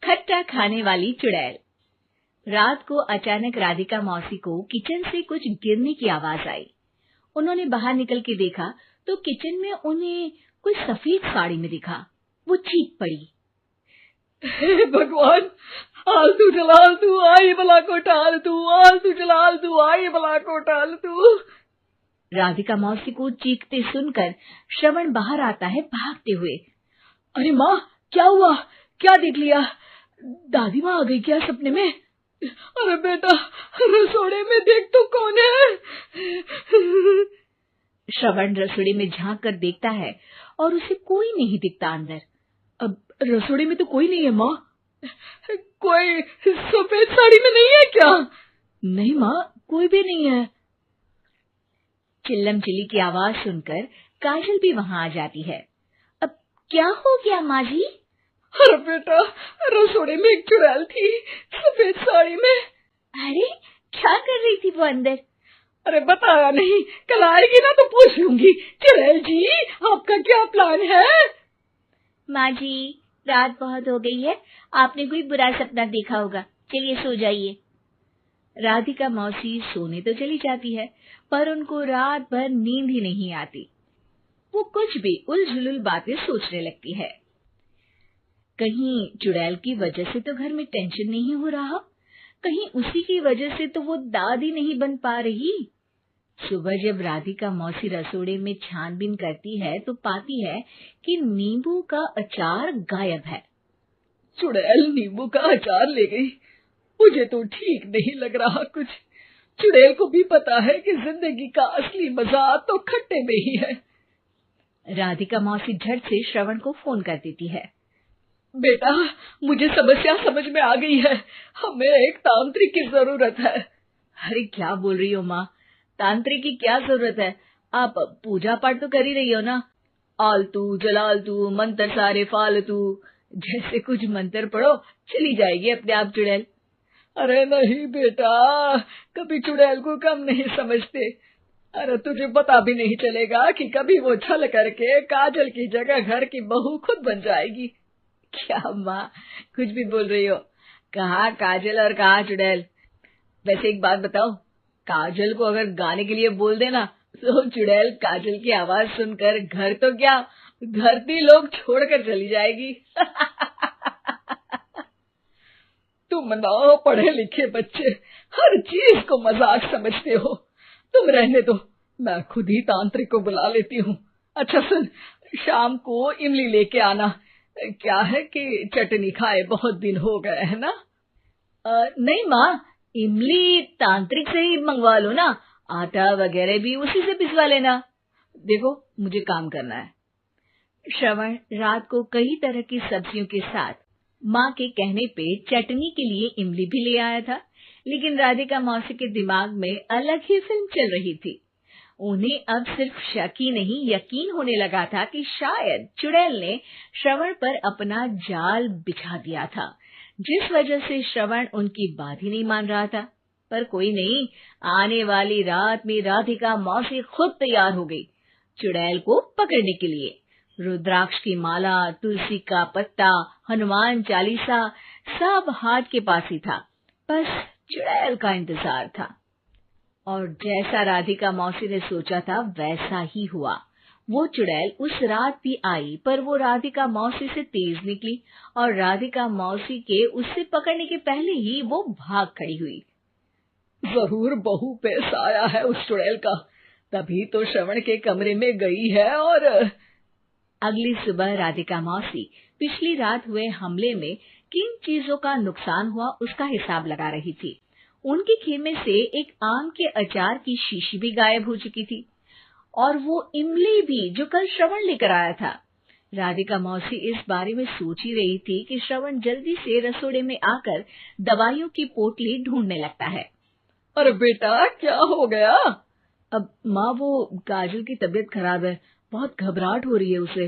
खट्टा खाने वाली चुड़ैल। रात को अचानक राधिका मौसी को किचन से कुछ गिरने की आवाज आई। उन्होंने बाहर निकल के देखा तो किचन में उन्हें कोई सफेद साड़ी में दिखा। वो चीख पड़ी, हे भगवान, आलतू जलाल तू आई भला को टाल तू, आलतू जलाल तू आई भला को टाल तू। राधिका मौसी को चीखते सुनकर श्रवण बाहर आता है भागते हुए। अरे माँ, क्या हुआ? क्या देख लिया? दादी माँ आ गई क्या सपने में? अरे बेटा, रसोड़े में देख तो कौन है? श्रवण रसोड़े में झांक कर देखता है और उसे कोई नहीं दिखता अंदर। अब रसोड़े में तो कोई नहीं है माँ। कोई सफेद साड़ी में नहीं है क्या? नहीं माँ, कोई भी नहीं है। चिल्लम चिल्ली की आवाज सुनकर काजल भी वहां आ जाती है। अब क्या हो गया माँ जी? अरे बेटा, रसोड़े में एक चुड़ैल थी सफेद साड़ी में। अरे क्या कर रही थी वो अंदर? अरे बताया नहीं, कल आएगी ना तो पूछ लूंगी। चुड़ैल जी, आपका क्या प्लान है? माँ जी, रात बहुत हो गई है, आपने कोई बुरा सपना देखा होगा, चलिए सो जाइए। राधिका मौसी सोने तो चली जाती है, पर उनको रात भर नींद ही नहीं आती। वो कुछ भी उलझुल बातें सोचने लगती है। कहीं चुड़ैल की वजह से तो घर में टेंशन नहीं हो रहा, कहीं उसी की वजह से तो वो दादी नहीं बन पा रही। सुबह जब राधिका मौसी रसोड़े में छानबीन करती है तो पाती है कि नींबू का अचार गायब है। चुड़ैल नींबू का अचार ले गई, मुझे तो ठीक नहीं लग रहा कुछ। चुड़ैल को भी पता है कि जिंदगी का असली मजा तो खट्टे में ही है। राधिका मौसी झट से श्रवण को फोन कर देती है। बेटा, मुझे समस्या समझ में आ गई है, हमें एक तांत्रिक की जरूरत है। अरे क्या बोल रही हो माँ, तांत्रिक की क्या जरूरत है? आप पूजा पाठ तो कर ही रही हो ना। आलतू जलालतू मंत्र सारे फालतू जैसे कुछ मंत्र पढ़ो, चली जाएगी अपने आप चुड़ैल। अरे नहीं बेटा, कभी चुड़ैल को कम नहीं समझते। अरे तुझे पता भी नहीं चलेगा कि कभी वो छल करके काजल की जगह घर की बहू खुद बन जाएगी। क्या माँ, कुछ भी बोल रही हो? कहाँ काजल और कहाँ चुड़ैल? वैसे एक बात बताओ, काजल को अगर गाने के लिए बोल देना तो चुड़ैल काजल की आवाज सुनकर घर तो क्या धरती लोग छोड़कर चली जाएगी। तुम ना पढ़े लिखे बच्चे हर चीज को मजाक समझते हो। तुम रहने दो, मैं खुद ही तांत्रिक को बुला लेती हूँ। अच्छा सुन, शाम को इमली लेके आना। क्या है कि चटनी खाए बहुत दिन हो गए है ना? नहीं माँ, इमली तांत्रिक से ही मंगवा लो ना, आटा वगैरह भी उसी से पिसवा लेना। देखो मुझे काम करना है। श्रवण रात को कई तरह की सब्जियों के साथ माँ के कहने पे चटनी के लिए इमली भी ले आया था, लेकिन राधिका मौसी के दिमाग में अलग ही फिल्म चल रही थी। उन्हें अब सिर्फ शक ही नहीं यकीन होने लगा था कि शायद चुड़ैल ने श्रवण पर अपना जाल बिछा दिया था, जिस वजह से श्रवण उनकी बात ही नहीं मान रहा था। पर कोई नहीं, आने वाली रात में राधिका मौसी खुद तैयार हो गई चुड़ैल को पकड़ने के लिए। रुद्राक्ष की माला, तुलसी का पत्ता, हनुमान चालीसा सब हाथ के पास ही था, बस चुड़ैल का इंतजार था। और जैसा राधिका मौसी ने सोचा था वैसा ही हुआ। वो चुड़ैल उस रात भी आई, पर वो राधिका मौसी से तेज निकली और राधिका मौसी के उससे पकड़ने के पहले ही वो भाग खड़ी हुई। जरूर बहू पे साया है उस चुड़ैल का, तभी तो श्रवण के कमरे में गई है। और अगली सुबह राधिका मौसी पिछली रात हुए हमले में किन चीजों का नुकसान हुआ उसका हिसाब लगा रही थी। उनके खेमे से एक आम के अचार की शीशी भी गायब हो चुकी थी, और वो इमली भी जो कल श्रवण लेकर आया था। राधिका मौसी इस बारे में सोच ही रही थी कि श्रवण जल्दी से रसोड़े में आकर दवाइयों की पोटली ढूंढने लगता है। अरे बेटा, क्या हो गया? अब माँ, वो काजल की तबीयत खराब है, बहुत घबराहट हो रही है उसे।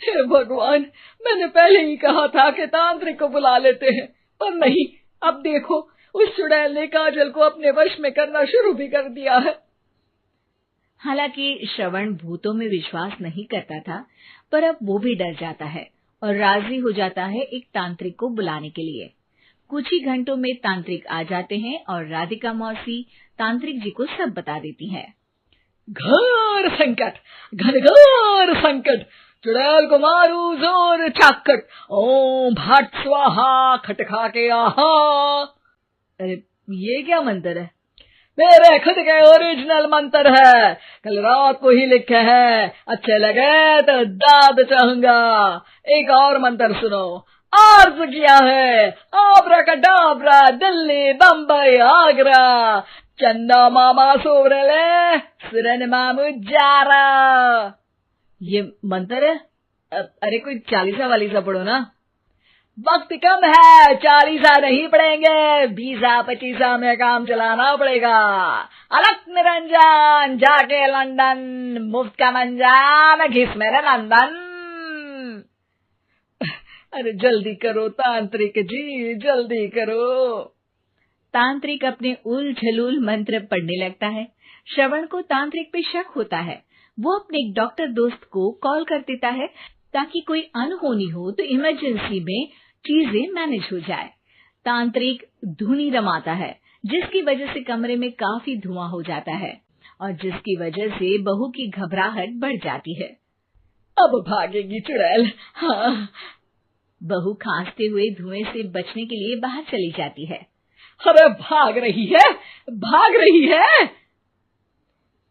हे भगवान, मैंने पहले ही कहा था कि तांत्रिक को बुला लेते हैं, पर नहीं, अब देखो उस चुड़ैल ने काजल को अपने वश में करना शुरू भी कर दिया है। हालांकि श्रवण भूतों में विश्वास नहीं करता था, पर अब वो भी डर जाता है। और राजी हो जाता है एक तांत्रिक को बुलाने के लिए। कुछ ही घंटों में तांत्रिक आ जाते हैं और राधिका मौसी तांत्रिक जी को सब बता देती है। घोर संकट, घनघोर संकट, चुड़ैल को मारू जोर चाकट, ओम भट स्वाहा खटखा के आहा। अरे ये क्या मंत्र है? मेरे खुद के ओरिजिनल मंत्र है, कल रात को ही लिखे हैं, अच्छे लगे तो दाद चाहूंगा। एक और मंत्र सुनो, अर्ज किया है आब्राकडाब्रा, दिल्ली बम्बई आगरा, चंदा मामा सोरले सुरन मामू जारा। ये मंत्र है? अरे कोई 40 वालीसा पढ़ो ना। वक्त कम है, 40 नहीं पड़ेंगे, 20-25 में काम चलाना पड़ेगा। अलग निरंजन जाके लंदन, मुफ्त का मंजान घिस मेरे नंदन। अरे जल्दी करो तांत्रिक जी, जल्दी करो। तांत्रिक अपने उल झलूल मंत्र पढ़ने लगता है। श्रवण को तांत्रिक पे शक होता है। वो अपने एक डॉक्टर दोस्त को कॉल कर देता है ताकि कोई अनहोनी हो तो इमरजेंसी में चीजें मैनेज हो जाए। तांत्रिक धुनी रमाता है, जिसकी वजह से कमरे में काफी धुआं हो जाता है और जिसकी वजह से बहू की घबराहट बढ़ जाती है। अब भागेगी चुड़ैल। हाँ। बहू खांसते हुए धुएं से बचने के लिए बाहर चली जाती है। अरे भाग रही है, भाग रही है।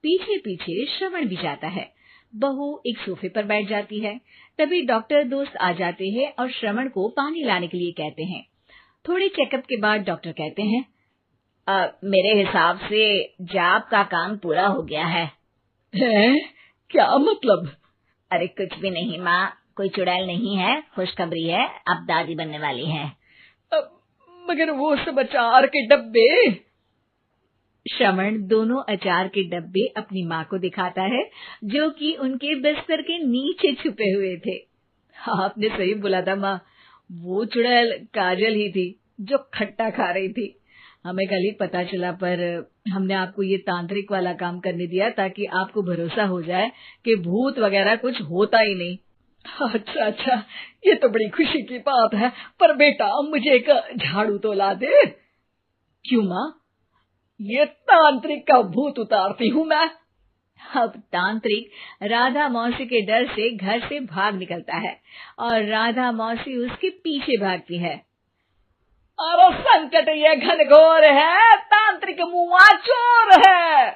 पीछे पीछे श्रवण भी जाता है। बहू एक सोफे पर बैठ जाती है। तभी डॉक्टर दोस्त आ जाते हैं और श्रवण को पानी लाने के लिए कहते हैं। थोड़े चेकअप के बाद डॉक्टर कहते हैं, मेरे हिसाब से जाप का काम पूरा हो गया है। क्या मतलब? अरे कुछ भी नहीं माँ, कोई चुड़ैल नहीं है, खुशखबरी है, अब दादी बनने वाली है। मगर वो सब अचार के डब्बे। श्रवण दोनों अचार के डब्बे अपनी माँ को दिखाता है, जो कि उनके बिस्तर के नीचे छुपे हुए थे। आपने सही बोला था माँ, वो चुड़ैल काजल ही थी जो खट्टा खा रही थी। हमें कल ही पता चला, पर हमने आपको ये तांत्रिक वाला काम करने दिया ताकि आपको भरोसा हो जाए कि भूत वगैरह कुछ होता ही नहीं। अच्छा अच्छा, ये तो बड़ी खुशी की बात है, पर बेटा मुझे एक झाड़ू तो ला दे। क्यों माँ? ये तांत्रिक का भूत उतारती हूँ मैं। अब तांत्रिक राधा मौसी के डर से घर से भाग निकलता है और राधा मौसी उसके पीछे भागती है। अरे संकट ये घनघोर है, तांत्रिक मुआ चोर है।